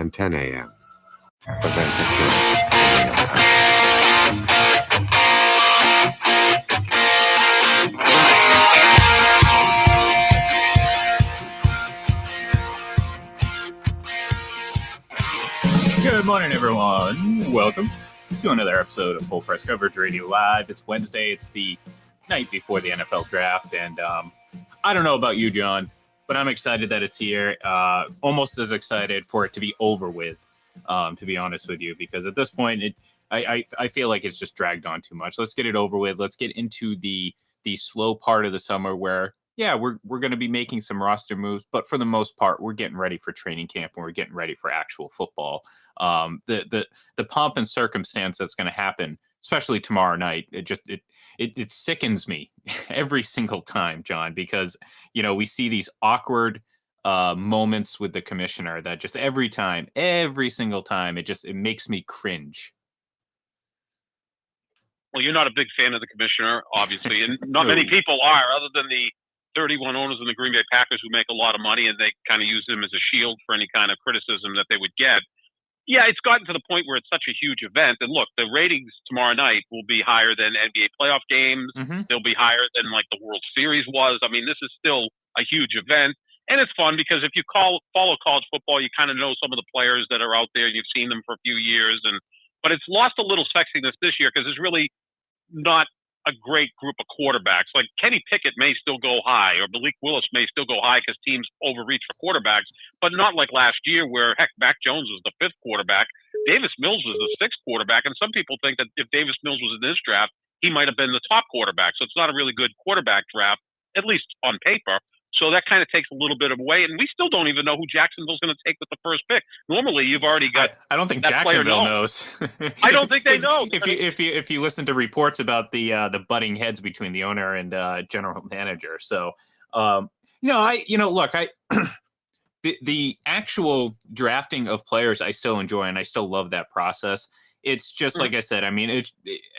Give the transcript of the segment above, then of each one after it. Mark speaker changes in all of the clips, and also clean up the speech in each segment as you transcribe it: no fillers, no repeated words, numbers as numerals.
Speaker 1: and 10 a.m. Events occur in real time.
Speaker 2: Good morning, everyone. Welcome to another episode of Full Press Coverage Radio Live. It's Wednesday. It's the night before the NFL draft, and I don't know about you, John, but I'm excited that it's here. Almost as excited for it to be over with, to be honest with you, because at this point, I feel like it's just dragged on too much. Let's get it over with. Let's get into the slow part of the summer where, yeah, we're going to be making some roster moves, but for the most part, we're getting ready for training camp and we're getting ready for actual football. The pomp and circumstance that's going to happen, especially tomorrow night, it sickens me every single time, John, because we see these awkward moments with the commissioner that just every single time, it makes me cringe.
Speaker 3: Well, you're not a big fan of the commissioner, obviously, and not many people are, other than the 31 owners in the Green Bay Packers who make a lot of money, and they kind of use him as a shield for any kind of criticism that they would get. Yeah, it's gotten to the point where it's such a huge event. And look, the ratings tomorrow night will be higher than NBA playoff games.
Speaker 2: Mm-hmm.
Speaker 3: They'll be higher than like the World Series was. I mean, this is still a huge event. And it's fun because if you follow college football, you kind of know some of the players that are out there. You've seen them for a few years. But it's lost a little sexiness this year because there's really not a great group of quarterbacks. Like Kenny Pickett may still go high, or Malik Willis may still go high because teams overreach for quarterbacks, but not like last year where, heck, Mac Jones was the 5th quarterback. Davis Mills was the 6th quarterback, and some people think that if Davis Mills was in this draft, he might have been the top quarterback. So it's not a really good quarterback draft, at least on paper. So that kind of takes a little bit of away, and we still don't even know who Jacksonville's going to take with the first pick. Normally, you've already got.
Speaker 2: I don't think Jacksonville knows.
Speaker 3: I don't think they know.
Speaker 2: If you listen to reports about the butting heads between the owner and general manager, so the actual drafting of players I still enjoy, and I still love that process. It's just like I said. I mean,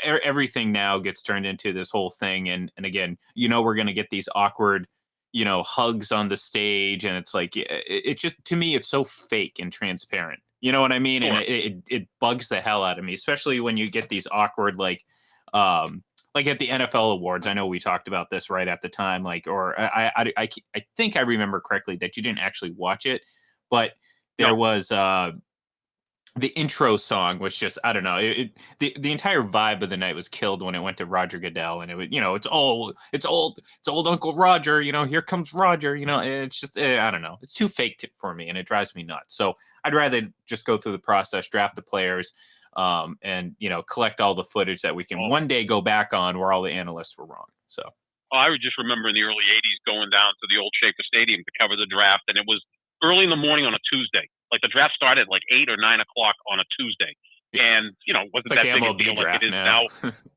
Speaker 2: everything now gets turned into this whole thing, and again, we're going to get these awkward, hugs on the stage, and it's like it just, to me, it's so fake and transparent. You know what I mean? Sure. And it bugs the hell out of me, especially when you get these awkward like at the NFL awards. I know we talked about this right at the time, I think I remember correctly that you didn't actually watch it, but there was the intro song was just, I don't know, the entire vibe of the night was killed when it went to Roger Goodell, and it's old Uncle Roger, here comes Roger, it's just, I don't know, it's too fake for me, and it drives me nuts. So I'd rather just go through the process, draft the players, and collect all the footage that we can one day go back on where all the analysts were wrong. So
Speaker 3: I would just remember in the early 80s going down to the old Schaefer Stadium to cover the draft, and it was early in the morning on a Tuesday. Like the draft started like 8 or 9 o'clock on a Tuesday. And, wasn't that big a deal like it is now.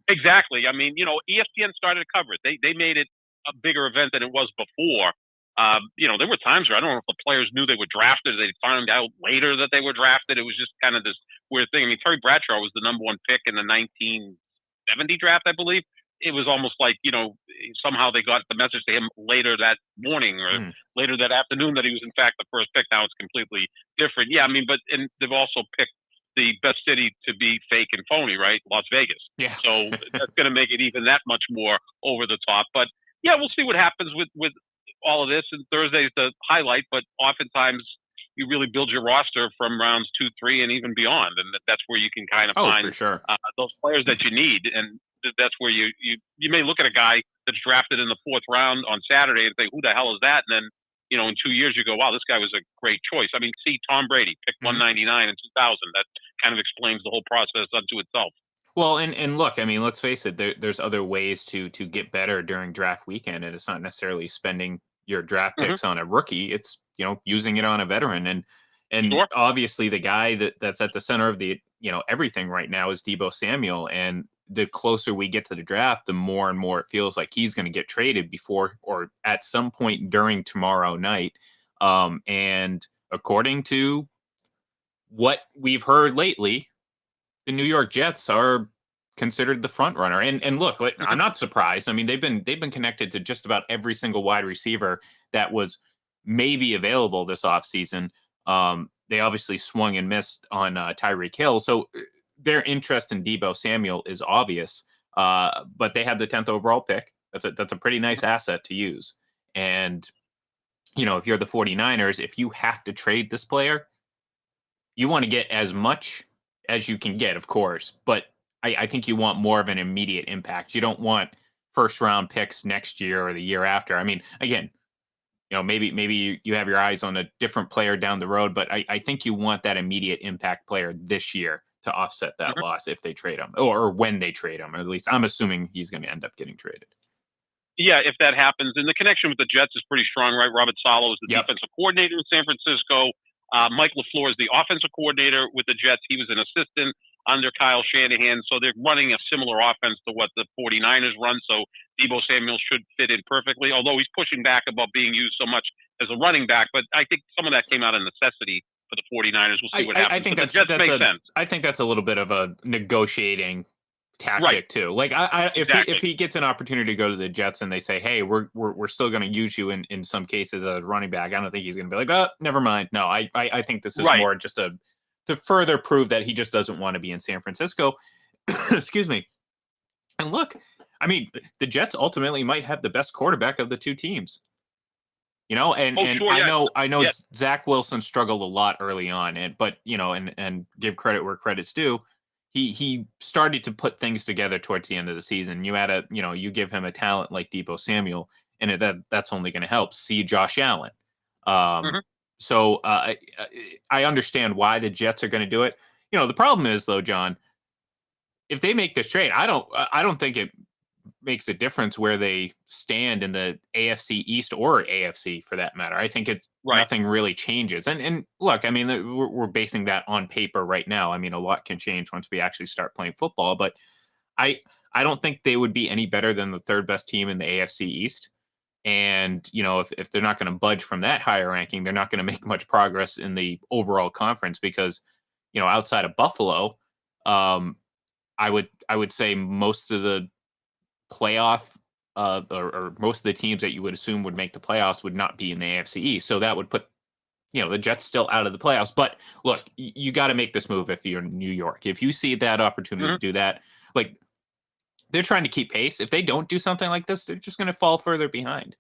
Speaker 3: Exactly. I mean, ESPN started to cover it. They made it a bigger event than it was before. There were times where I don't know if the players knew they were drafted. They found out later that they were drafted. It was just kind of this weird thing. I mean, Terry Bradshaw was the number 1 pick in the 1970 draft, I believe. It was almost like, somehow they got the message to him later that morning or later that afternoon that he was in fact the first pick. Now it's completely different. Yeah, I mean, and they've also picked the best city to be fake and phony, right? Las Vegas.
Speaker 2: Yeah.
Speaker 3: So that's going to make it even that much more over the top. But yeah, we'll see what happens with all of this. And Thursday's the highlight, but oftentimes you really build your roster from rounds 2, 3, and even beyond. And that's where you can kind of find
Speaker 2: for sure.
Speaker 3: Those players that you need. And that's where you may look at a guy that's drafted in the 4th round on Saturday and think, who the hell is that? And then, in 2 years you go, wow, this guy was a great choice. I mean, see Tom Brady, picked 199 in 2000. That kind of explains the whole process unto itself.
Speaker 2: Well, and look, I mean, let's face it, there's other ways to get better during draft weekend, and it's not necessarily spending your draft picks on a rookie. It's, using it on a veteran. And
Speaker 3: Sure.
Speaker 2: Obviously the guy that's at the center of the, everything right now is Deebo Samuel. And the closer we get to the draft, the more and more it feels like he's going to get traded before or at some point during tomorrow night. And according to what we've heard lately, the New York Jets are considered the front runner. And look, I'm not surprised. I mean, they've been connected to just about every single wide receiver that was maybe available this offseason. they obviously swung and missed on Tyreek Hill. So their interest in Deebo Samuel is obvious. But they have the 10th overall pick. That's a pretty nice asset to use. And, if you're the 49ers, if you have to trade this player, you want to get as much as you can get, of course. But I think you want more of an immediate impact. You don't want first round picks next year or the year after. I mean, again, maybe you have your eyes on a different player down the road, but I think you want that immediate impact player this year to offset that loss if they trade him or when they trade him. Or at least I'm assuming he's going to end up getting traded.
Speaker 3: Yeah, if that happens. And the connection with the Jets is pretty strong, right? Robert Saleh is the defensive coordinator in San Francisco. Mike LaFleur is the offensive coordinator with the Jets. He was an assistant under Kyle Shanahan. So they're running a similar offense to what the 49ers run. So Deebo Samuel should fit in perfectly, although he's pushing back about being used so much as a running back. But I think some of that came out of necessity for the 49ers. We'll see what happens.
Speaker 2: I think
Speaker 3: the Jets make sense.
Speaker 2: I think that's a little bit of a negotiating tactic too. Like if he gets an opportunity to go to the Jets and they say, hey, we're still going to use you in some cases as a running back, I don't think he's going to be like, oh, never mind. No, I think this is more just to further prove that he just doesn't want to be in San Francisco. Excuse me. And look, I mean, the Jets ultimately might have the best quarterback of the two teams. I know Zach Wilson struggled a lot early on, but give credit where credit's due. He started to put things together towards the end of the season. You give him a talent like Deebo Samuel, and that's only going to help. See Josh Allen. So I understand why the Jets are going to do it. The problem is though, John, if they make this trade, I don't think it makes a difference where they stand in the AFC East or AFC for that matter. I think nothing really changes. And look, I mean, we're basing that on paper right now. I mean, a lot can change once we actually start playing football, but I don't think they would be any better than the third best team in the AFC East. And, if they're not going to budge from that higher ranking, they're not going to make much progress in the overall conference because, outside of Buffalo, I would say most of the playoff or most of the teams that you would assume would make the playoffs would not be in the AFC East. So that would put, the Jets still out of the playoffs. But look, you got to make this move if you're in New York. If you see that opportunity to do that, like they're trying to keep pace. If they don't do something like this, they're just going to fall further behind.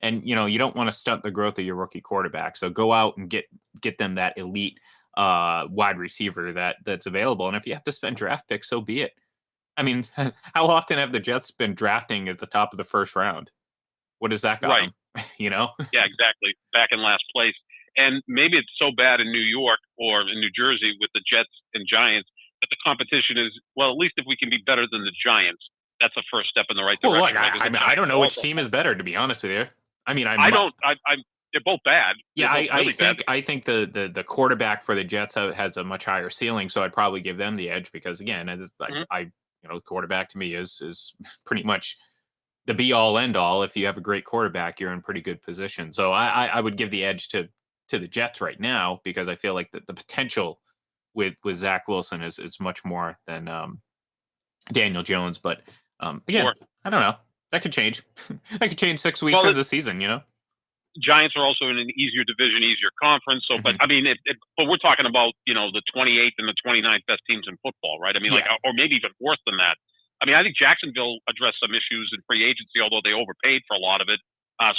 Speaker 2: And, you don't want to stunt the growth of your rookie quarterback. So go out and get them that elite wide receiver that's available. And if you have to spend draft picks, so be it. I mean, how often have the Jets been drafting at the top of the first round? What does that got them? Yeah,
Speaker 3: exactly. Back in last place. And maybe it's so bad in New York or in New Jersey with the Jets and Giants that the competition is, well, at least if we can be better than the Giants, that's a first step in the right direction.
Speaker 2: Well, look, I don't know which team is better, to be honest with you. I mean,
Speaker 3: they're both bad.
Speaker 2: Yeah, I think the quarterback for the Jets has a much higher ceiling, so I'd probably give them the edge because, again, quarterback to me is pretty much the be all end all. If you have a great quarterback, you're in pretty good position. So I would give the edge to the Jets right now because I feel like the potential with Zach Wilson is much more than Daniel Jones. But again, I don't know. That could change. That could change 6 weeks into the season,
Speaker 3: Giants are also in an easier division, easier conference. So, but I mean, but we're talking about, the 28th and the 29th best teams in football, right? I mean, or maybe even worse than that. I mean, I think Jacksonville addressed some issues in free agency, although they overpaid for a lot of it.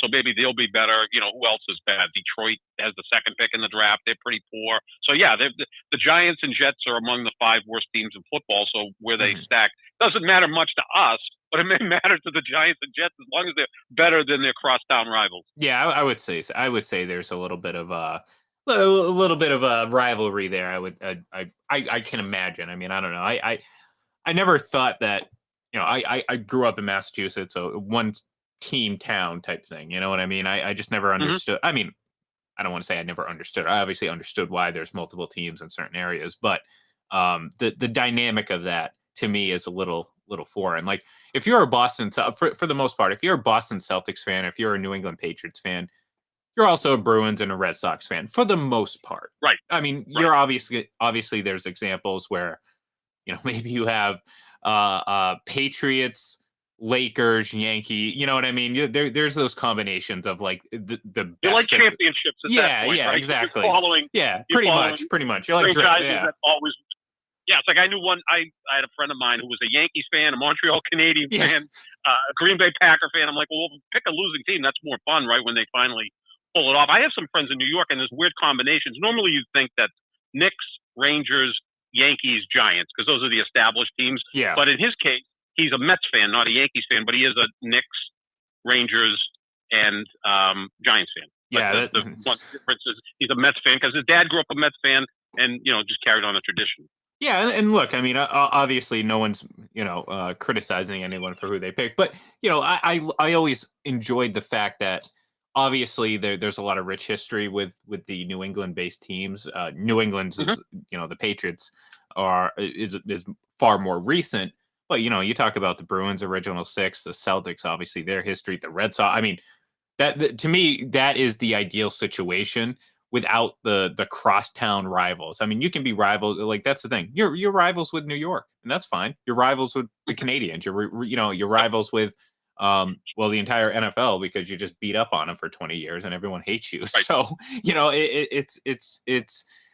Speaker 3: So maybe they'll be better. Who else is bad? Detroit has the second pick in the draft. They're pretty poor. So yeah, the Giants and Jets are among the 5 worst teams in football. So where they stack doesn't matter much to us, but it may matter to the Giants and Jets as long as they're better than their crosstown rivals.
Speaker 2: Yeah, I would say there's a little bit of a rivalry there. I can imagine. I mean, I don't know. I never thought that. I grew up in Massachusetts, so one team town type thing. You know what I mean? I just never understood. I mean, I don't want to say I never understood. I obviously understood why there's multiple teams in certain areas, but the dynamic of that to me is a little foreign. Like if you're a Boston, for the most part, if you're a Boston Celtics fan, if you're a New England Patriots fan, you're also a Bruins and a Red Sox fan for the most part.
Speaker 3: Right.
Speaker 2: I mean, you're obviously there's examples where, maybe you have Patriots, Lakers, Yankee, you know what I mean? There's those combinations of like the best.
Speaker 3: You're like championships at that point, right?
Speaker 2: Exactly.
Speaker 3: You're following,
Speaker 2: pretty much. You're like
Speaker 3: franchises that always. Yeah, it's like I knew one. I had a friend of mine who was a Yankees fan, a Montreal Canadiens fan, a Green Bay Packer fan. I'm like, well, pick a losing team. That's more fun, right? When they finally pull it off. I have some friends in New York, and there's weird combinations. Normally, you'd think that Knicks, Rangers, Yankees, Giants, because those are the established teams.
Speaker 2: Yeah.
Speaker 3: But in his case, he's a Mets fan, not a Yankees fan, but he is a Knicks, Rangers, and Giants fan.
Speaker 2: Yeah.
Speaker 3: The one difference is he's a Mets fan because his dad grew up a Mets fan, and just carried on the tradition.
Speaker 2: Yeah, and look, I mean, obviously, no one's criticizing anyone for who they pick, but I always enjoyed the fact that obviously there's a lot of rich history with the New England-based teams. New England's is the Patriots is far more recent, but you talk about the Bruins' original six, the Celtics, obviously their history, the Red Sox. I mean, that to me that is the ideal situation. Without the crosstown rivals. I mean, you can be rivals. Like, that's the thing. You're rivals with New York, and that's fine. You're rivals with the Canadians. You're rivals with the entire NFL because you just beat up on them for 20 years and everyone hates you. Right. So it's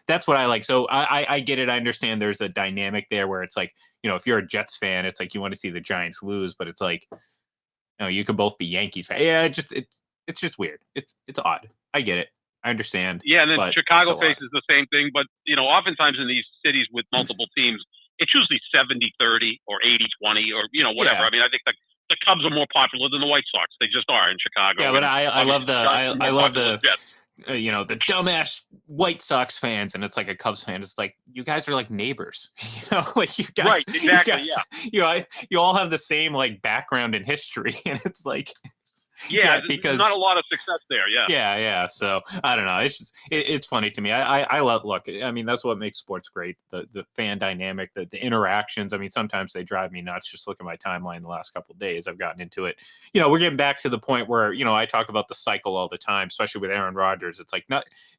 Speaker 2: that's what I like. So I get it. I understand there's a dynamic there where it's like, if you're a Jets fan, it's like you want to see the Giants lose, but it's like, you can both be Yankees fans. Yeah, it's just weird. It's odd. I get it. I understand.
Speaker 3: Yeah, and then Chicago faces the same thing. But, oftentimes in these cities with multiple teams, it's usually 70-30 or 80-20 or, whatever. Yeah. I mean, I think the Cubs are more popular than the White Sox. They just are in Chicago.
Speaker 2: Yeah, but I love the the dumbass White Sox fans, and it's like a Cubs fan. It's like, you guys are like neighbors, like you guys.
Speaker 3: Right, exactly,
Speaker 2: you all have the same like background and history, and it's like.
Speaker 3: Yeah, because not a lot of success there.
Speaker 2: Yeah. So I don't know. It's just it's funny to me. I love. Look, I mean, that's what makes sports great. The fan dynamic, the interactions. I mean, sometimes they drive me nuts. Just look at my timeline the last couple of days. I've gotten into it. We're getting back to the point where I talk about the cycle all the time, especially with Aaron Rodgers. It's like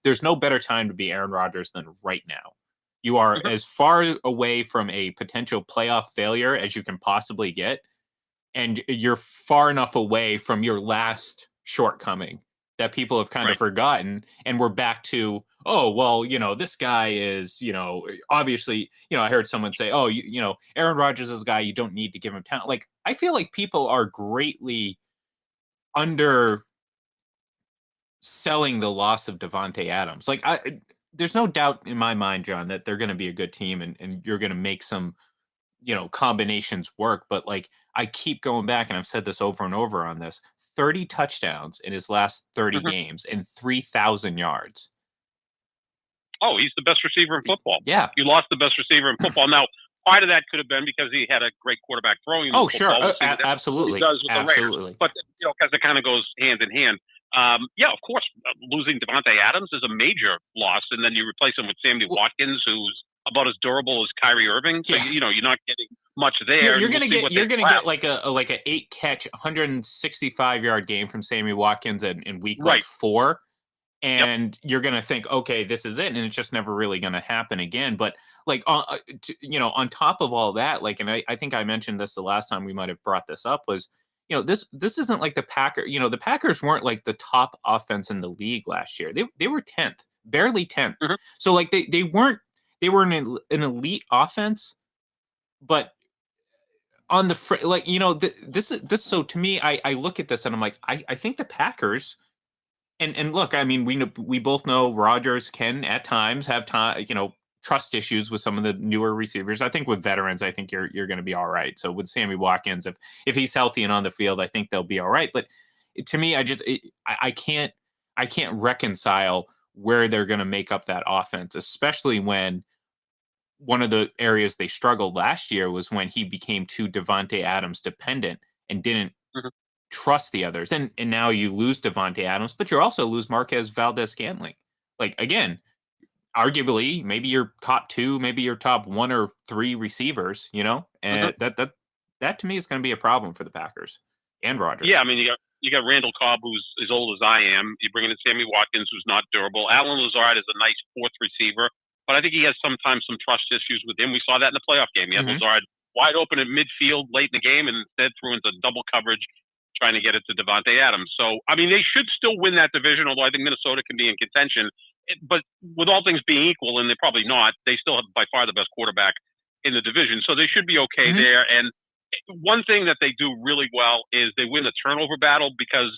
Speaker 2: there's no better time to be Aaron Rodgers than right now. You are as far away from a potential playoff failure as you can possibly get. And you're far enough away from your last shortcoming that people have kind of forgotten. And we're back to, this guy is, obviously, I heard someone say, Aaron Rodgers is a guy you don't need to give him talent. Like, I feel like people are greatly underselling the loss of Davante Adams. Like, there's no doubt in my mind, John, that they're going to be a good team and you're going to make some combinations work, but like I keep going back, and I've said this over and over on this, 30 touchdowns in his last 30 games and 3,000 yards.
Speaker 3: Oh, he's the best receiver in football.
Speaker 2: Yeah.
Speaker 3: You lost the best receiver in football. Now, part of that could have been because he had a great quarterback throwing.
Speaker 2: Oh, sure. Absolutely. Absolutely.
Speaker 3: But, because it kind of goes hand in hand. Of course, losing Davante Adams is a major loss, and then you replace him with Sammy Watkins, who's about as durable as Kyrie Irving. So, you're not getting much there.
Speaker 2: You're going to get like a 8-catch, 165-yard game from Sammy Watkins in week 4. And you're going to think, okay, this is it. And it's just never really going to happen again. But like, on top of all that, like, and I think I mentioned this the last time we might have brought this up was, this isn't like the Packers. The Packers weren't like the top offense in the league last year. They were 10th, barely 10th. So like they were an elite offense, but on the this. So to me, I look at this and I'm like, I think the Packers, and look, I mean, we both know Rodgers can at times have trust issues with some of the newer receivers. I think with veterans, I think you're going to be all right. So with Sammy Watkins, if he's healthy and on the field, I think they'll be all right. But to me, I can't reconcile where they're going to make up that offense, especially when one of the areas they struggled last year was when he became too Davante Adams dependent and didn't trust the others. And now you lose Davante Adams, but you also lose Marquez Valdez-Scantling. Like, again, arguably maybe your top 2, maybe your top 1 or 3 receivers, and that to me is going to be a problem for the Packers and Rodgers.
Speaker 3: Yeah, I mean, you got Randall Cobb, who's as old as I am. You bring in Sammy Watkins, who's not durable. Alan Lazard is a nice 4th receiver, but I think he has sometimes some trust issues with him. We saw that in the playoff game. He had Lazard wide open at midfield late in the game and instead threw into double coverage trying to get it to Davante Adams. So, I mean, they should still win that division, although I think Minnesota can be in contention. But with all things being equal, and they're probably not, they still have by far the best quarterback in the division. So they should be okay there. And one thing that they do really well is they win the turnover battle, because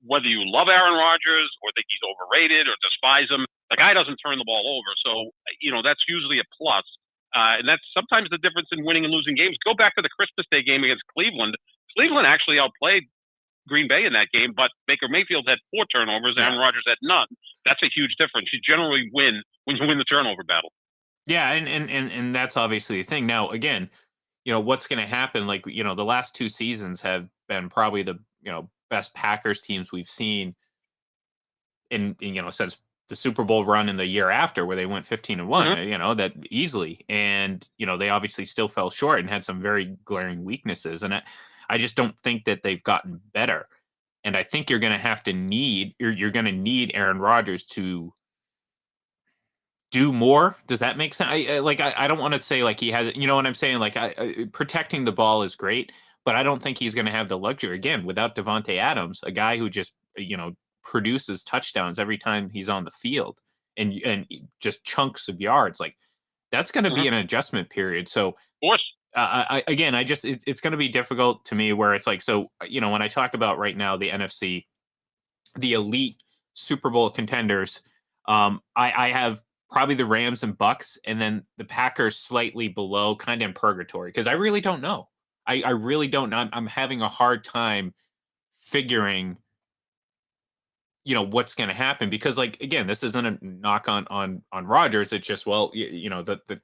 Speaker 3: whether you love Aaron Rodgers or think he's overrated or despise him, the guy doesn't turn the ball over. So, that's usually a plus. And that's sometimes the difference in winning and losing games. Go back to the Christmas Day game against Cleveland. Cleveland actually outplayed Green Bay in that game, but Baker Mayfield had 4 turnovers, Aaron Rodgers had none. That's a huge difference. You generally win when you win the turnover battle.
Speaker 2: Yeah, and that's obviously the thing. Now, again, what's going to happen? Like, the last 2 seasons have been probably the best Packers teams we've seen in since the Super Bowl run in the year after, where they went 15-1. That easily, and they obviously still fell short and had some very glaring weaknesses, and I just don't think that they've gotten better. And I think you're going to need Aaron Rodgers to do more. Does that make sense? I don't want to say like he has, what I'm saying? Like protecting the ball is great, but I don't think he's going to have the luxury again without Davante Adams, a guy who just, produces touchdowns every time he's on the field and just chunks of yards. Like that's going to be an adjustment period. So
Speaker 3: of course.
Speaker 2: It's going to be difficult to me where it's like, so, when I talk about right now, the NFC, the elite Super Bowl contenders, I have probably the Rams and Bucks, and then the Packers slightly below, kind of in purgatory. Cause I really don't know. I really don't know. I'm having a hard time figuring, what's going to happen, because like, again, this isn't a knock on Rodgers. It's just, well, the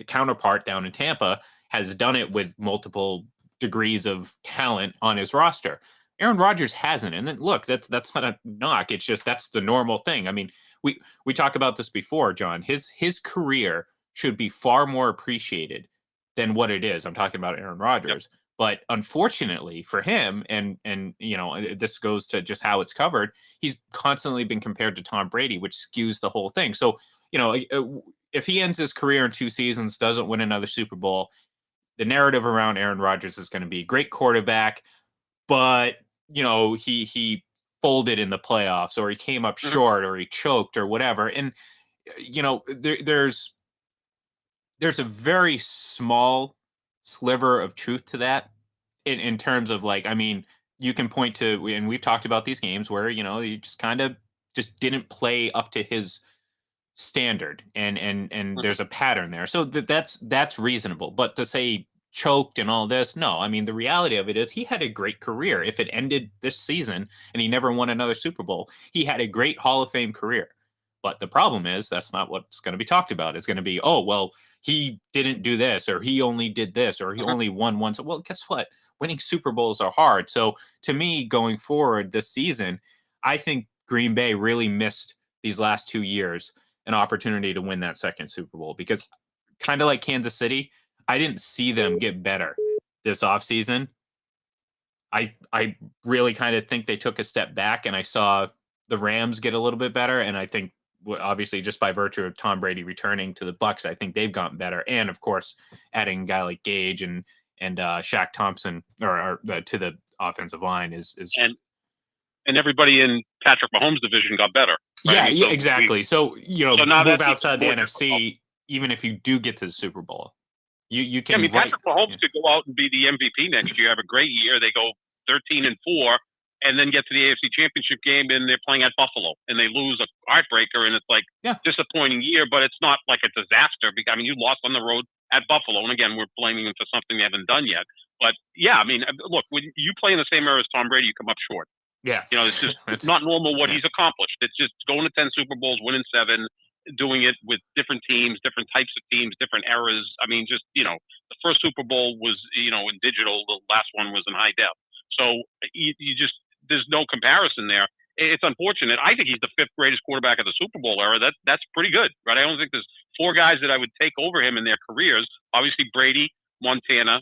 Speaker 2: counterpart down in Tampa has done it with multiple degrees of talent on his roster. Aaron Rodgers hasn't. And then look, that's not a knock. It's just, that's the normal thing. I mean, we talked about this before, John. His career should be far more appreciated than what it is. I'm talking about Aaron Rodgers. Yep. But unfortunately for him, and this goes to just how it's covered, he's constantly been compared to Tom Brady, which skews the whole thing. So, if he ends his career in 2 seasons, doesn't win another Super Bowl, the narrative around Aaron Rodgers is going to be great quarterback, but he folded in the playoffs, or he came up short, or he choked, or whatever. And there's a very small sliver of truth to that in terms of like, I mean, you can point to, and we've talked about these games where he just kind of just didn't play up to his standard, and there's a pattern there. So that's reasonable. But to say choked and all this, no. I mean, the reality of it is he had a great career. If it ended this season and he never won another Super Bowl, he had a great Hall of Fame career. But the problem is that's not what's going to be talked about. It's going to be, oh, well, he didn't do this, or he only did this, or he only won once. Well, guess what? Winning Super Bowls are hard. So to me, going forward this season, I think Green Bay really missed these last 2 years an opportunity to win that second Super Bowl, because kind of like Kansas City, I didn't see them get better this offseason. I really kind of think they took a step back, and I saw the Rams get a little bit better. And I think obviously just by virtue of Tom Brady returning to the Bucks, I think they've gotten better. And of course, adding a guy like Gage and Shaq Thompson or to the offensive line is
Speaker 3: and everybody in Patrick Mahomes' division got better. Right?
Speaker 2: Yeah, exactly. So now move outside the NFC,
Speaker 3: difficult.
Speaker 2: Even if you do get to the Super Bowl, you can.
Speaker 3: Yeah, I mean, Patrick Mahomes could go out and be the MVP next year, have a great year. They go 13-4, and then get to the AFC Championship game, and they're playing at Buffalo, and they lose a heartbreaker, and it's like disappointing year, but it's not like a disaster. Because, I mean, you lost on the road at Buffalo, and again, we're blaming them for something they haven't done yet. But yeah, I mean, look, when you play in the same era as Tom Brady, you come up short.
Speaker 2: Yeah,
Speaker 3: it's just it's not normal what he's accomplished. It's just going to 10 Super Bowls, winning 7, doing it with different teams, different types of teams, different eras. I mean, just the first Super Bowl was in digital. The last one was in high def. So you just there's no comparison there. It's unfortunate. I think he's the 5th greatest quarterback of the Super Bowl era. That's pretty good, right? I don't think there's 4 guys that I would take over him in their careers. Obviously, Brady, Montana,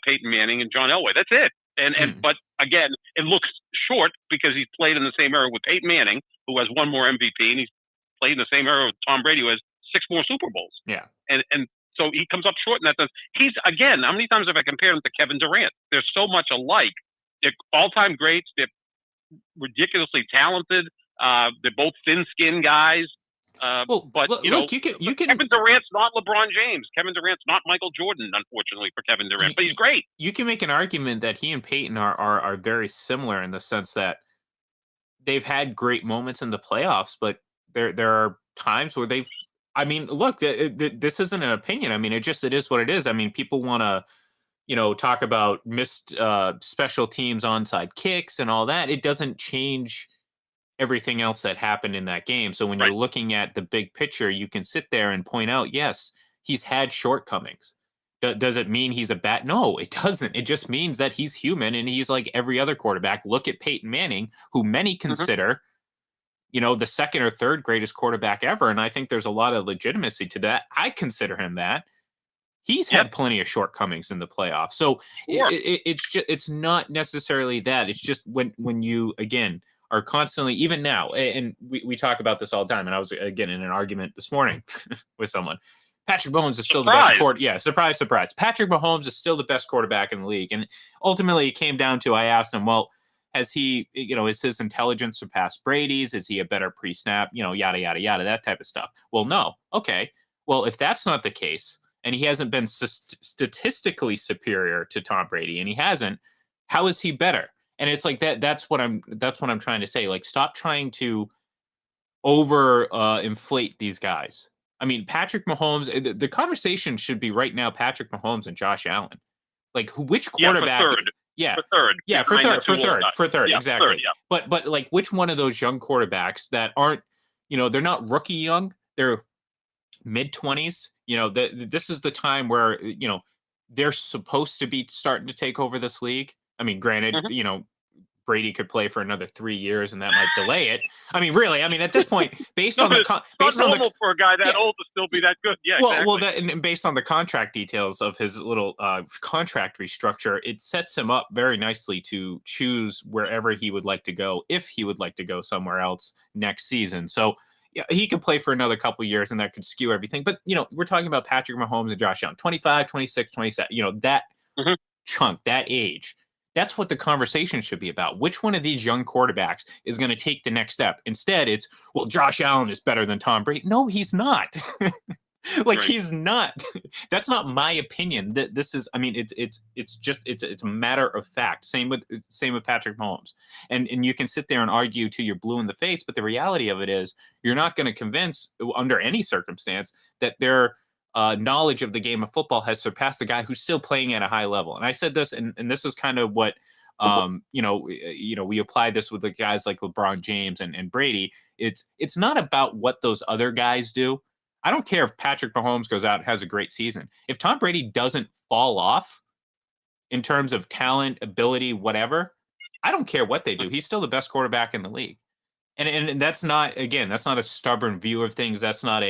Speaker 3: Peyton Manning, and John Elway. That's it. But again, it looks short because he's played in the same era with Peyton Manning, who has 1 more MVP, and he's played in the same era with Tom Brady, who has 6 more Super Bowls.
Speaker 2: Yeah.
Speaker 3: And So he comes up short in that sense. He's, again, how many times have I compared him to Kevin Durant? They're so much alike. They're all-time greats. They're ridiculously talented. They're both thin-skinned guys. But
Speaker 2: look, you can.
Speaker 3: Kevin Durant's not LeBron James. Kevin Durant's not Michael Jordan, unfortunately, for Kevin Durant. But he's great.
Speaker 2: You can make an argument that he and Peyton are very similar in the sense that they've had great moments in the playoffs, but there are times where they've. I mean, look, this isn't an opinion. I mean, it is what it is. I mean, people want to, talk about missed special teams onside kicks and all that. It doesn't change everything else that happened in that game. So when you're looking at the big picture, you can sit there and point out, yes, he's had shortcomings. Does it mean he's a bat? No, it doesn't. It just means that he's human and he's like every other quarterback. Look at Peyton Manning, who many consider the second or third greatest quarterback ever. And I think there's a lot of legitimacy to that. I consider him that. He's had plenty of shortcomings in the playoffs. So it's not necessarily that. It's just when you, again, are constantly, even now, and we talk about this all the time. And I was, again, in an argument this morning with someone. Patrick Mahomes is still the best quarterback. Yeah, surprise, surprise. Patrick Mahomes is still the best quarterback in the league. And ultimately, it came down to, I asked him, well, has he, is his intelligence surpassed Brady's? Is he a better pre-snap? Yada, yada, yada, that type of stuff. Well, no. Okay. Well, if that's not the case, and he hasn't been statistically superior to Tom Brady, and he hasn't, how is he better? And it's like that. That's what I'm trying to say. Like, stop trying to inflate these guys. I mean, Patrick Mahomes, the conversation should be right now, Patrick Mahomes and Josh Allen. Like, which quarterback?
Speaker 3: For third.
Speaker 2: Yeah,
Speaker 3: for third.
Speaker 2: Yeah, for third,
Speaker 3: yeah,
Speaker 2: exactly.
Speaker 3: Third, yeah.
Speaker 2: But like, which one of those young quarterbacks that aren't, they're not rookie young, they're mid-20s. This is the time where, they're supposed to be starting to take over this league. I mean, granted, Brady could play for another 3 years, and that might delay it. I mean, really, at this point, based on the
Speaker 3: for a guy that old to still be that good. Yeah,
Speaker 2: well,
Speaker 3: exactly.
Speaker 2: and based on the contract details of his little contract restructure, it sets him up very nicely to choose wherever he would like to go, if he would like to go somewhere else next season. So, yeah, he could play for another couple years, and that could skew everything. But, we're talking about Patrick Mahomes and Josh Allen, 25, 26, 27, that chunk, that age. That's what the conversation should be about. Which one of these young quarterbacks is going to take the next step? Instead, it's, well, Josh Allen is better than Tom Brady. No, he's not. He's not. That's not my opinion. That this is, it's a matter of fact. Same with Patrick Mahomes. And you can sit there and argue till you're blue in the face, but the reality of it is you're not going to convince, under any circumstance, that their knowledge of the game of football has surpassed the guy who's still playing at a high level. And I said this, and this is kind of what we apply this with the guys like LeBron James and Brady. It's not about what those other guys do. I don't care if Patrick Mahomes goes out and has a great season. If Tom Brady doesn't fall off in terms of talent, ability, whatever, I don't care what they do. He's still the best quarterback in the league. And that's not, again, that's not a stubborn view of things. That's not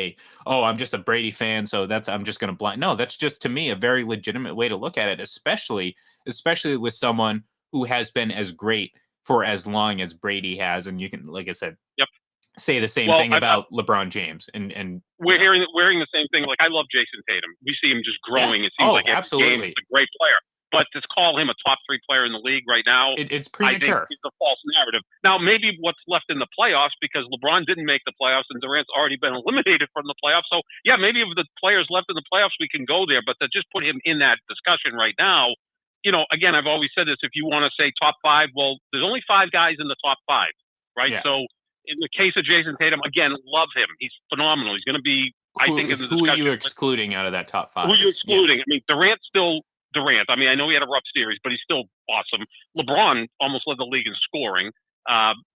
Speaker 2: I'm just a Brady fan, so I'm just going to blind. No, that's just, to me, a very legitimate way to look at it, especially with someone who has been as great for as long as Brady has. And you can, like I said, say the same thing about LeBron James. And
Speaker 3: we're hearing the same thing. Like, I love Jason Tatum. We see him just growing. It seems like every game he's a great player. But to call him a top 3 player in the league right now,
Speaker 2: it's premature.
Speaker 3: I think it's a false narrative. Now, maybe what's left in the playoffs, because LeBron didn't make the playoffs and Durant's already been eliminated from the playoffs. So, yeah, maybe of the players left in the playoffs, we can go there. But to just put him in that discussion right now, again, I've always said this, if you want to say top 5, well, there's only 5 guys in the top 5, right? Yeah. So, in the case of Jason Tatum, again, love him. He's phenomenal. He's going to be, I think, in the discussion.
Speaker 2: Who are you excluding out of that top 5?
Speaker 3: Who are you excluding? Yeah. I mean, Durant's still Durant. I mean, I know he had a rough series, but he's still awesome. LeBron almost led the league in scoring.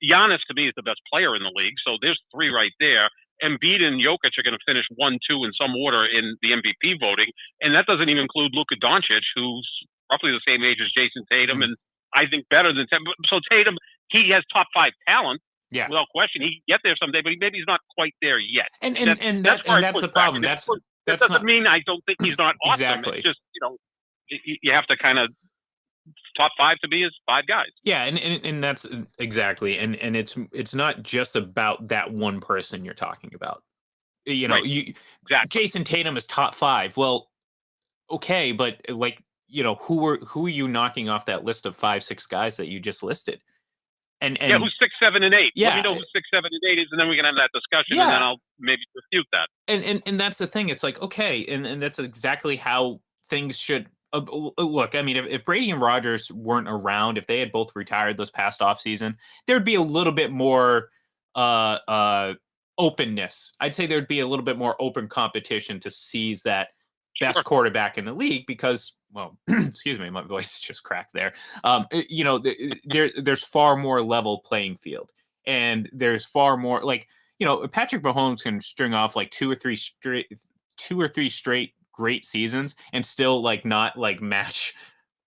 Speaker 3: Giannis, to me, is the best player in the league. So there's 3 right there. Embiid and Jokic are going to finish 1, 2 in some order in the MVP voting. And that doesn't even include Luka Doncic, who's roughly the same age as Jason Tatum, and I think better than Tatum. So Tatum, he has top 5 talent. Yeah, without question, he can get there someday, but maybe he's not quite there yet.
Speaker 2: And that's the problem. That
Speaker 3: doesn't mean I don't think he's not awesome.
Speaker 2: Exactly.
Speaker 3: It's just, you have to kind of top 5 to be his 5 guys.
Speaker 2: Yeah, and that's exactly, and it's not just about that one person you're talking about. You know,
Speaker 3: Exactly.
Speaker 2: Jason Tatum is top 5. Well, okay, but like, you know, who are you knocking off that list of 5, 6 guys that you just listed? And
Speaker 3: who's 6, 7, and 8? Let me
Speaker 2: yeah,
Speaker 3: know who 6, 7, and 8 is, and then we can have that discussion, and then
Speaker 2: yeah,
Speaker 3: I'll maybe refute that.
Speaker 2: and that's the thing. It's like, okay, and that's exactly how things should look. I mean, if Brady and Rodgers weren't around, if they had both retired this past offseason, there'd be a little bit more uh uh openness. I'd say there'd be a little bit more open competition to seize that best
Speaker 3: Sure.
Speaker 2: quarterback in the league because, well, excuse me, my voice just cracked there. You know, there's far more level playing field, and there's far more like, you know, Patrick Mahomes can string off like 2 or 3 straight great seasons and still like not like match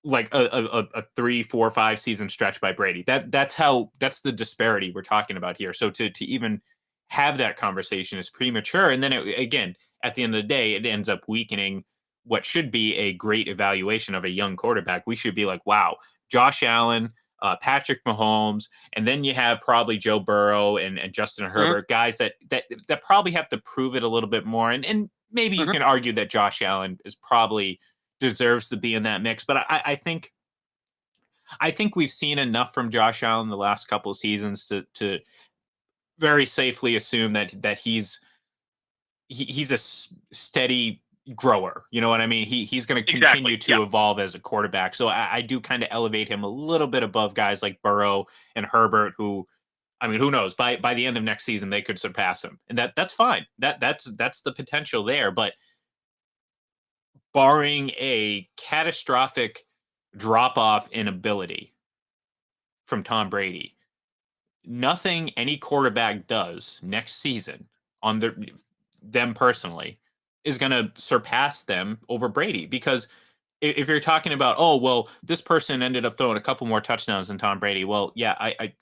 Speaker 2: like a 3, 4, 5 season stretch by Brady. That's the disparity we're talking about here. So to even have that conversation is premature. And then again, at the end of the day, it ends up weakening what should be a great evaluation of a young quarterback. We should be like, wow, Josh Allen, Patrick Mahomes, and then you have probably Joe Burrow and Justin Herbert, guys that probably have to prove it a little bit more. And maybe you can argue that Josh Allen is probably deserves to be in that mix. But I think we've seen enough from Josh Allen the last couple of seasons to very safely assume that he's a steady grower. You know what I mean? He's going to continue to evolve as a quarterback. So I do kind of elevate him a little bit above guys like Burrow and Herbert, who, I mean, who knows? By the end of next season, they could surpass him, and that's fine. That's the potential there. But barring a catastrophic drop off in ability from Tom Brady, nothing any quarterback does next season on them personally is going to surpass them over Brady. Because if you're talking about, oh, well, this person ended up throwing a couple more touchdowns than Tom Brady, well, yeah, I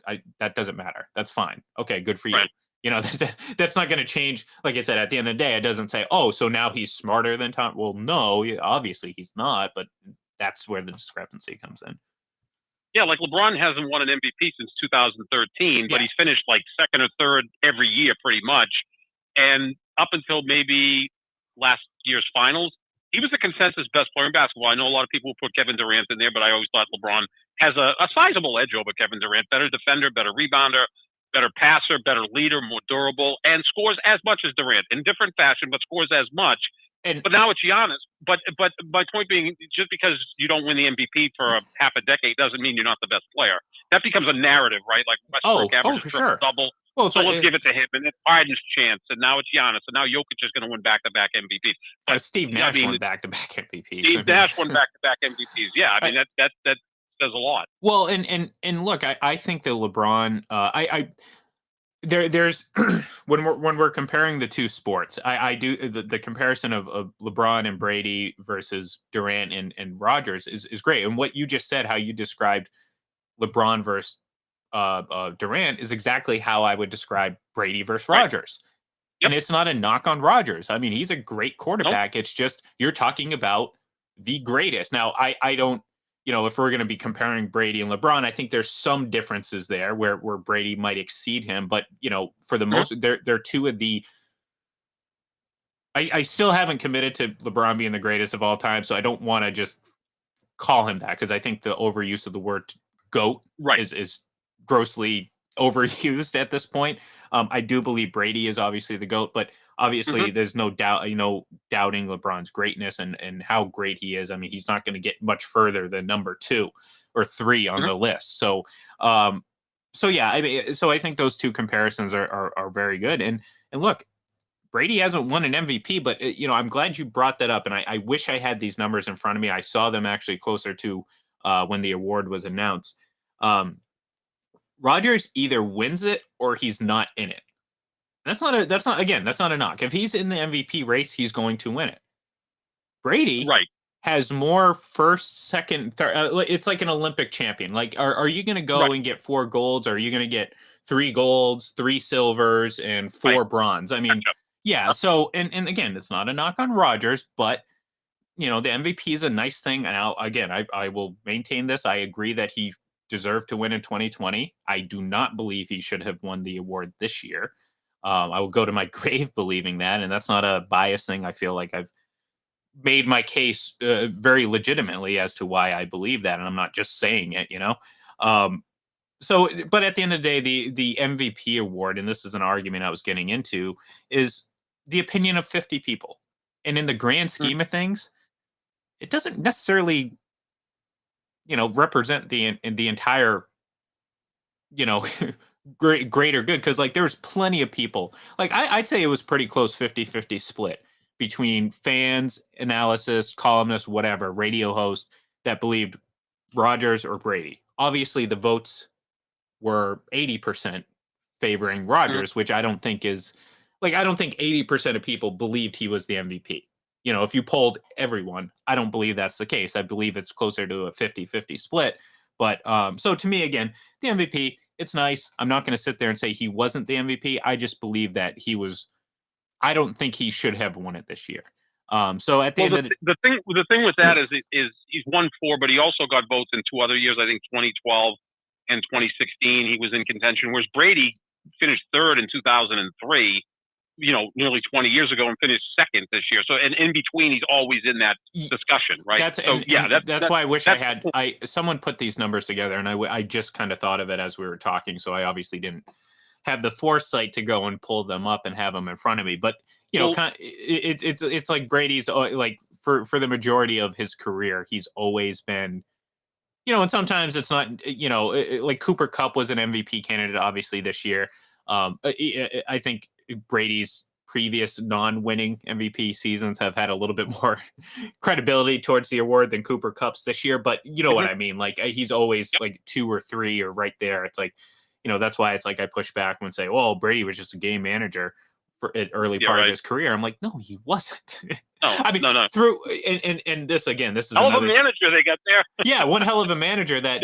Speaker 2: that doesn't matter. That's fine. Okay, good for you.
Speaker 3: Right.
Speaker 2: You know, that's not going to change. Like I said, at the end of the day, it doesn't say, oh, so now he's smarter than Tom. Well, no, obviously he's not, but that's where the discrepancy comes in.
Speaker 3: Yeah, like LeBron hasn't won an MVP since 2013, but he's finished like second or third every year pretty much. And up until maybe last year's finals, he was the consensus best player in basketball. I know a lot of people put Kevin Durant in there, but I always thought LeBron has a sizable edge over Kevin Durant. Better defender, better rebounder, better passer, better leader, more durable, and scores as much as Durant in different fashion, but scores as much. But now it's Giannis. But my point being, just because you don't win the MVP for a half a decade doesn't mean you're not the best player. That becomes a narrative, right? Like Westbrook averages
Speaker 2: for sure.
Speaker 3: double.
Speaker 2: Well,
Speaker 3: so let's give it to him. And it's Biden's chance. And now it's Giannis. And now Jokic is going to win back-to-back MVPs. But
Speaker 2: Steve Nash won back-to-back MVPs.
Speaker 3: Steve Nash won back-to-back MVPs. Yeah, I mean, that says a lot.
Speaker 2: Well, and look, I think that LeBron, there's when we're comparing the two sports, I do the comparison of LeBron and Brady versus Durant and Rodgers is great. And what you just said, how you described LeBron versus Durant, is exactly how I would describe Brady versus Rodgers. Yep. And it's not a knock on Rodgers. I mean, he's a great quarterback. Nope. It's just you're talking about the greatest. Now, I don't. You know, if we're going to be comparing Brady and LeBron, I think there's some differences there where Brady might exceed him. But, you know, for the most, they're two of the. I still haven't committed to LeBron being the greatest of all time, so I don't want to just call him that, because I think the overuse of the word GOAT is grossly overused at this point. I do believe Brady is obviously the GOAT, but obviously there's no doubt, doubting LeBron's greatness and how great he is. I mean, he's not going to get much further than number 2 or 3 on the list. So, yeah, I mean, so I think those two comparisons are very good. And look, Brady hasn't won an MVP, but I'm glad you brought that up. And I wish I had these numbers in front of me. I saw them actually closer to when the award was announced. Rodgers either wins it or he's not in it. That's not a knock. If he's in the MVP race, he's going to win it. Brady has more first, second, third. It's like an Olympic champion. Like, are you going to go and get 4 golds? Or are you going to get 3 golds, 3 silvers, and 4 bronze? I mean, yeah. So, and again, it's not a knock on Rodgers, but the MVP is a nice thing. And I will maintain this. I agree that he deserved to win in 2020. I do not believe he should have won the award this year. I will go to my grave believing that, and that's not a biased thing. I feel like I've made my case very legitimately as to why I believe that, and I'm not just saying it, So, but at the end of the day, the MVP award, and this is an argument I was getting into, is the opinion of 50 people, and in the grand scheme of things, it doesn't necessarily, represent the entire, you know, greater good, because like there's plenty of people. Like I'd say it was pretty close 50-50 split between fans, analysis, columnists, whatever, radio hosts that believed Rodgers or Brady. Obviously, the votes were 80% favoring Rodgers, which I don't think is I don't think 80% of people believed he was the MVP. If you polled everyone, I don't believe that's the case. I believe it's closer to a 50-50 split. But so to me, again, the MVP, it's nice. I'm not going to sit there and say he wasn't the MVP. I just believe that he was. I don't think he should have won it this year. So at the end of
Speaker 3: the thing with that is he's won 4, but he also got votes in 2 other years. I think 2012 and 2016 he was in contention. Whereas Brady finished 3rd in 2003. Nearly 20 years ago, and finished 2nd this year. So, and in between, he's always in that discussion, right?
Speaker 2: That's why I wish someone put these numbers together, and I just kind of thought of it as we were talking. So I obviously didn't have the foresight to go and pull them up and have them in front of me. But it's like Brady's like for the majority of his career, he's always been. And sometimes it's not. Like Cooper Kupp was an MVP candidate, obviously this year. I think Brady's previous non-winning MVP seasons have had a little bit more credibility towards the award than Cooper Kupp's this year. But you know what I mean? Like he's always like 2 or 3 or right there. It's like, that's why it's like I push back and say, well, Brady was just a game manager for an early part of his career. I'm like, no, he wasn't.
Speaker 3: No,
Speaker 2: I mean,
Speaker 3: no.
Speaker 2: Through and this again, this is
Speaker 3: hell of a manager they got there.
Speaker 2: Yeah, one hell of a manager that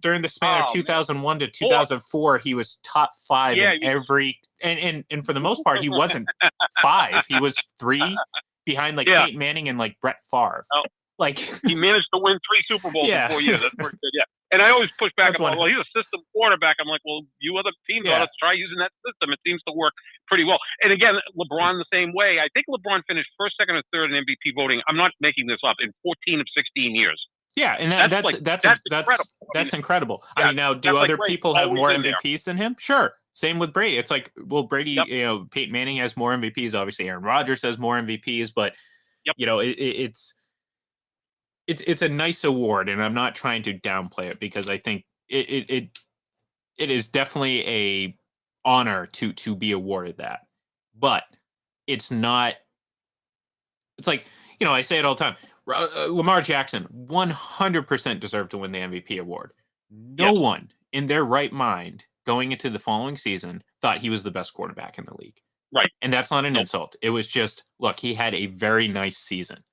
Speaker 2: during the span of 2001 to 2004, he was top 5 in every and for the most part, he wasn't 5. He was 3 behind Peyton Manning and Brett Favre.
Speaker 3: Oh.
Speaker 2: Like
Speaker 3: he managed to win 3 Super Bowls in 4 years. That's pretty good. Yeah. And I always push back. Well, he's a system quarterback. I'm like, well, you other teams ought to try using that system. It seems to work pretty well. And again, LeBron the same way. I think LeBron finished 1st, 2nd, or 3rd in MVP voting. I'm not making this up, in 14 of 16 years.
Speaker 2: Yeah, and that's incredible. That's incredible. I mean, now do other people have more MVPs than him? Sure. Same with Brady. It's like, well, Brady, Peyton Manning has more MVPs. Obviously, Aaron Rodgers has more MVPs, but it's a nice award, and I'm not trying to downplay it because I think it is definitely a honor to be awarded that. But it's not. It's like, I say it all the time. Lamar Jackson 100% deserved to win the MVP award. No one in their right mind going into the following season thought he was the best quarterback in the league.
Speaker 3: Right.
Speaker 2: And that's not an insult. It was just, look, he had a very nice season.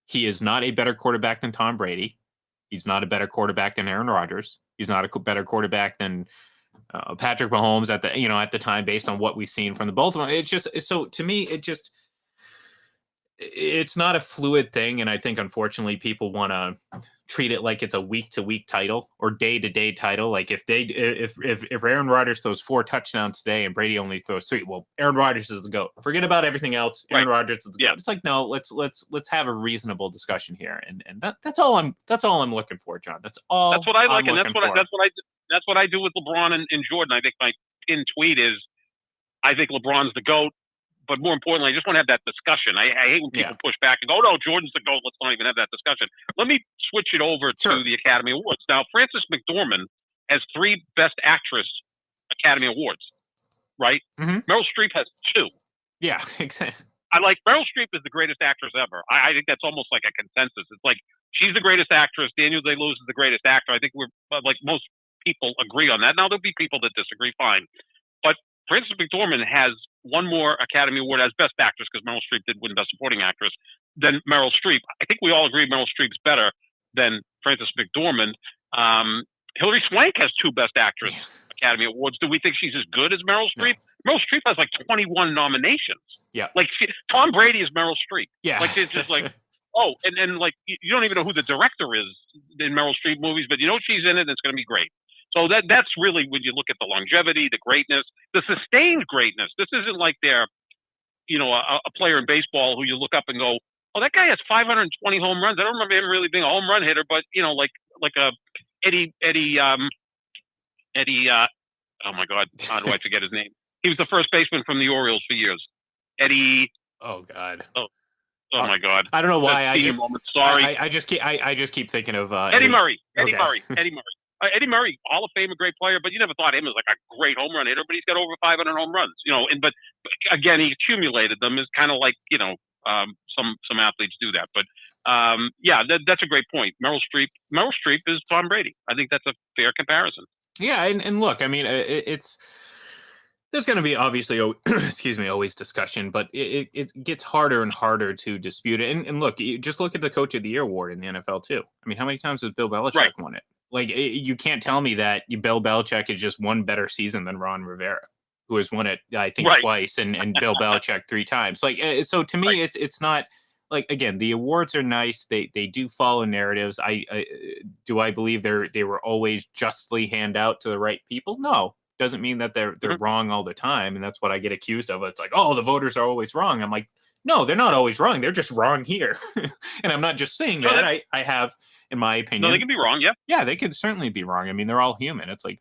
Speaker 2: He is not a better quarterback than Tom Brady. He's not a better quarterback than Aaron Rodgers. He's not a better quarterback than Patrick Mahomes at the time, based on what we've seen from the both of them. It's just, so to me, it's not a fluid thing. And I think, unfortunately, people want to treat it like it's a week-to-week title or day-to-day title. Like if Aaron Rodgers throws 4 touchdowns today and Brady only throws 3, well, Aaron Rodgers is the GOAT. Forget about everything else. Aaron Rodgers is the GOAT. It's like, no, let's have a reasonable discussion here. And that's all I'm looking for, John. That's all.
Speaker 3: That's what I like, and that's what I do with LeBron and Jordan. I think my pinned tweet is, I think LeBron's the GOAT. But more importantly, I just want to have that discussion. I hate when people push back and go, no, Jordan's the GOAT. Let's not even have that discussion. Let me switch it over to the Academy Awards. Now, Frances McDormand has 3 Best Actress Academy Awards, right? Mm-hmm. Meryl Streep has 2.
Speaker 2: Yeah, exactly.
Speaker 3: I like Meryl Streep is the greatest actress ever. I think that's almost like a consensus. It's like she's the greatest actress. Daniel Day-Lewis is the greatest actor. I think we're like most people agree on that. Now, there'll be people that disagree, fine. But Frances McDormand has 1 more Academy Award as Best Actress, because Meryl Streep did win Best Supporting Actress, than Meryl Streep. I think we all agree Meryl Streep's better than Frances McDormand. Hilary Swank has 2 Best Actress Academy Awards. Do we think she's as good as Meryl Streep? No. Meryl Streep has 21 nominations.
Speaker 2: Yeah.
Speaker 3: Tom Brady is Meryl Streep.
Speaker 2: Yeah.
Speaker 3: It's just and you don't even know who the director is in Meryl Streep movies, but you know she's in it and it's going to be great. So that's really when you look at the longevity, the greatness, the sustained greatness. This isn't like they're, a player in baseball who you look up and go, oh, that guy has 520 home runs. I don't remember him really being a home run hitter, but like a Eddie. Oh my God, how do I forget his name? He was the first baseman from the Orioles for years. Eddie.
Speaker 2: Oh God.
Speaker 3: Oh my God.
Speaker 2: I don't know why.
Speaker 3: Sorry.
Speaker 2: I just keep thinking of
Speaker 3: Eddie Murray.
Speaker 2: Okay.
Speaker 3: Eddie Murray, Hall of Fame, a great player, but you never thought him as like a great home run hitter. But he's got over 500 home runs. But again, he accumulated them. Is kind of like some athletes do that. But that's a great point. Meryl Streep is Tom Brady. I think that's a fair comparison.
Speaker 2: Yeah, and look, I mean, it's. There's going to be obviously, always discussion, but it gets harder and harder to dispute it. And look, just look at the Coach of the Year award in the NFL too. I mean, how many times has Bill Belichick won it? Like, you can't tell me that Bill Belichick is just one better season than Ron Rivera, who has won it, I think, twice, and Bill Belichick 3 times. Like, so to me, it's not like, again, the awards are nice. They do follow narratives. Do I believe they were always justly handed out to the right people? No. Doesn't mean that they're wrong all the time, and that's what I get accused of. It's like, oh, the voters are always wrong. I'm like, no, they're not always wrong. They're just wrong here. And I'm not just saying that. I have, in my opinion.
Speaker 3: No, they can be wrong, yeah.
Speaker 2: Yeah, they could certainly be wrong. I mean, they're all human. It's like,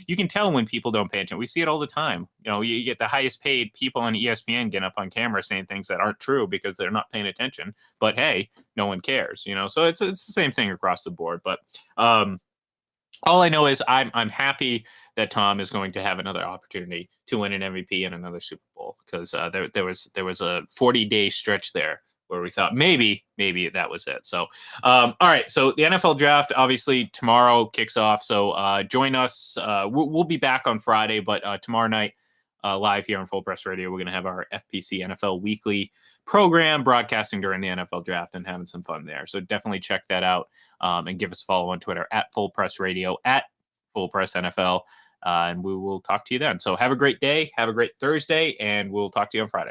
Speaker 2: you can tell when people don't pay attention. We see it all the time. You get the highest paid people on ESPN getting up on camera saying things that aren't true because they're not paying attention. But hey, no one cares. So it's the same thing across the board. But all I know is I'm happy that Tom is going to have another opportunity to win an MVP and another Super Bowl, because there was a 40-day stretch there where we thought maybe that was it. So, all right. So the NFL draft obviously tomorrow kicks off. So join us. We'll be back on Friday, but tomorrow night live here on Full Press Radio, we're going to have our FPC NFL Weekly program broadcasting during the NFL draft and having some fun there. So definitely check that out, and give us a follow on Twitter at Full Press Radio, at Full Press NFL. And we will talk to you then. So have a great day. Have a great Thursday, and we'll talk to you on Friday.